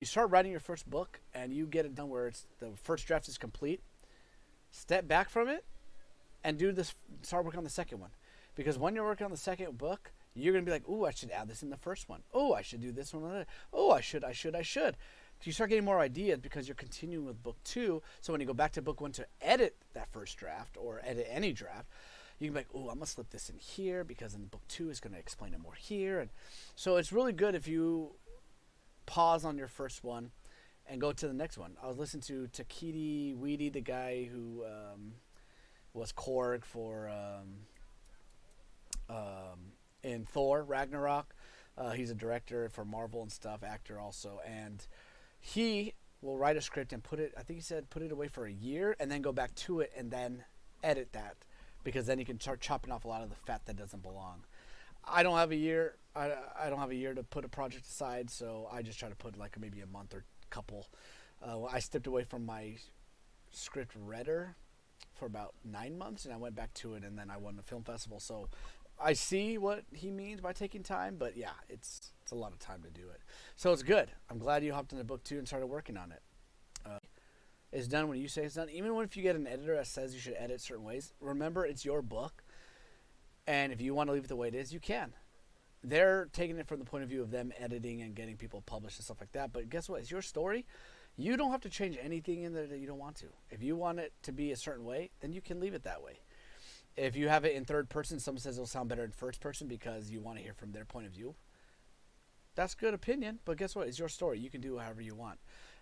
You start writing your first book and you get it done where it's the first draft is complete. Step back from it and do this. Start working on the second one, because when you're working on the second book, you're gonna be like, "Oh, I should add this in the first one. Oh, I should do this one. Oh, I should. You start getting more ideas because you're continuing with book two. So when you go back to book one to edit that first draft or edit any draft, you can be like, "Oh, I'm gonna slip this in here because in book two is gonna explain it more here." And so it's really good if you pause on your first one and go to the next one. I was listening to Takiti Weedy, the guy who was Korg for in Thor Ragnarok. He's a director for Marvel and stuff, actor also, and he will write a script and put it. I think he said put it away for a year and then go back to it and then edit that, because then you can start chopping off a lot of the fat that doesn't belong. I don't have a year. I don't have a year to put a project aside, so I just try to put like maybe a month or couple. I stepped away from my script redder for about 9 months, and I went back to it, and then I won the film festival. So I see what he means by taking time, but yeah, it's a lot of time to do it. So it's good. I'm glad you hopped into book two and started working on it. It's done when you say it's done. Even if you get an editor that says you should edit certain ways, remember it's your book, and if you want to leave it the way it is, you can. They're taking it from the point of view of them editing and getting people published and stuff like that. But guess what? It's your story. You don't have to change anything in there that you don't want to. If you want it to be a certain way, then you can leave it that way. If you have it in third person, someone says it'll sound better in first person because you want to hear from their point of view. That's good opinion, but guess what? It's your story. You can do however you want.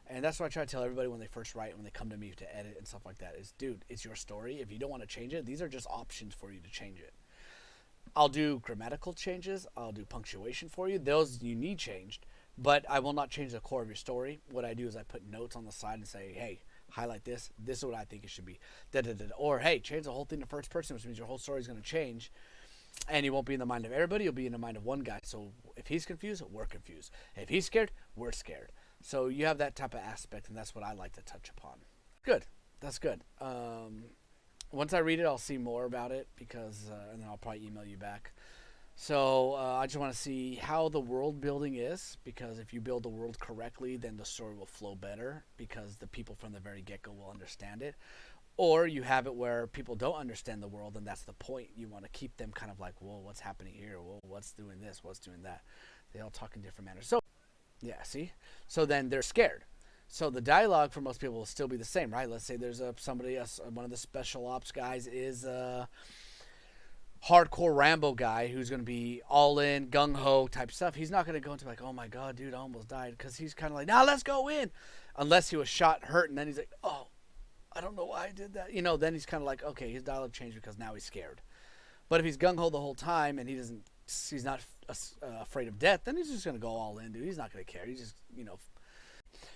And that's what I try to tell everybody when they first write, when they come to me to edit and stuff like that, is, dude, it's your story. If you don't want to change it, these are just options for you to change it. I'll do grammatical changes. I'll do punctuation for you. Those you need changed, but I will not change the core of your story. What I do is I put notes on the side and say, hey, highlight this. This is what I think it should be. Da, da, da. Or, hey, change the whole thing to first person, which means your whole story is going to change. And you won't be in the mind of everybody. You'll be in the mind of one guy. So if he's confused, we're confused. If he's scared, we're scared. So you have that type of aspect, and that's what I like to touch upon. Good. That's good. Once I read it, I'll see more about it because, and then I'll probably email you back. So I just want to see how the world building is, because if you build the world correctly, then the story will flow better because the people from the very get-go will understand it. Or you have it where people don't understand the world, and that's the point. You want to keep them kind of like, whoa, what's happening here? Whoa, what's doing this? What's doing that? They all talk in different manners. So, yeah, see? So then they're scared. So the dialogue for most people will still be the same, right? Let's say there's one of the special ops guys is a hardcore Rambo guy who's going to be all in, gung-ho type stuff. He's not going to go into like, oh my God, dude, I almost died. Because he's kind of like, now let's go in. Unless he was shot, hurt, and then he's like, oh, I don't know why I did that. Then he's kind of like, okay, his dialogue changed because now he's scared. But if he's gung-ho the whole time and he's not afraid of death, then he's just going to go all in, dude. He's not going to care. He's just,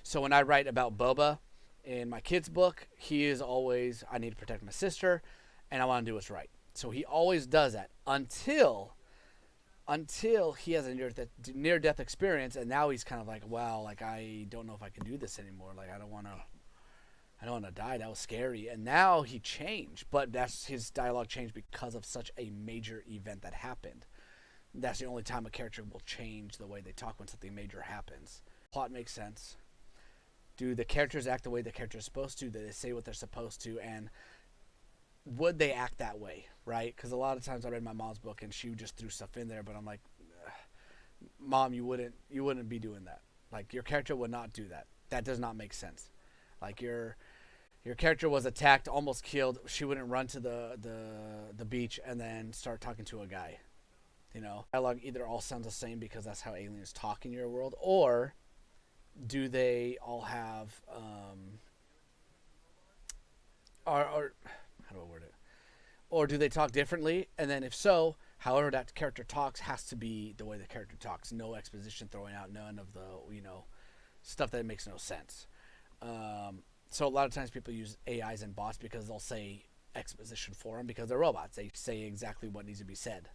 So when I write about Boba in my kid's book, he is always, I need to protect my sister, and I want to do what's right. So he always does that until he has a near-death experience, and now he's kind of like, wow, like I don't know if I can do this anymore. Like I don't want to die. That was scary. And now he changed, but that's his dialogue changed because of such a major event that happened. That's the only time a character will change the way they talk when something major happens. Plot makes sense. Do the characters act the way the character is supposed to? Do they say what they're supposed to? And would they act that way, right? Because a lot of times I read my mom's book and she just threw stuff in there, but I'm like, Mom, you wouldn't be doing that. Like your character would not do that. That does not make sense. Like your character was attacked, almost killed. She wouldn't run to the beach and then start talking to a guy. Dialogue either all sounds the same because that's how aliens talk in your world, or do they all have or how do I word it? Or do they talk differently? And then if so, however that character talks has to be the way the character talks. No exposition throwing out, none of the stuff that makes no sense. So a lot of times people use AIs and bots because they'll say exposition for them because they're robots. They say exactly what needs to be said.